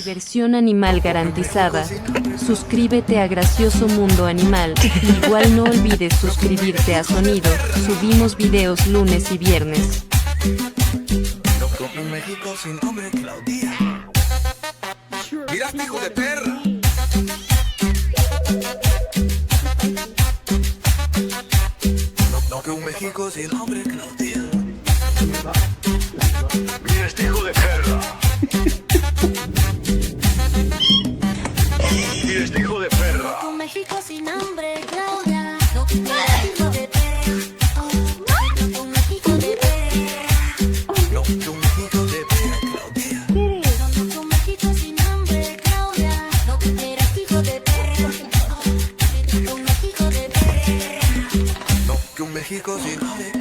Diversión animal garantizada. Suscríbete a Gracioso Mundo Animal. Igual no olvides suscribirte a Sonido. Subimos videos lunes y viernes. En México sin nombre, Claudia. Mira, este hijo de perra. No que un México sin nombre, Claudia. Mira, este hijo de perra. Mira, este hijo de perra. Un México sin hambre, Claudia. No, hijo de perra. Un México de perra. No que un México de perra, Claudia. No, un México sin hambre, Claudia. No, eres hijo de perra. Un México de perra. No que un México sin nombre,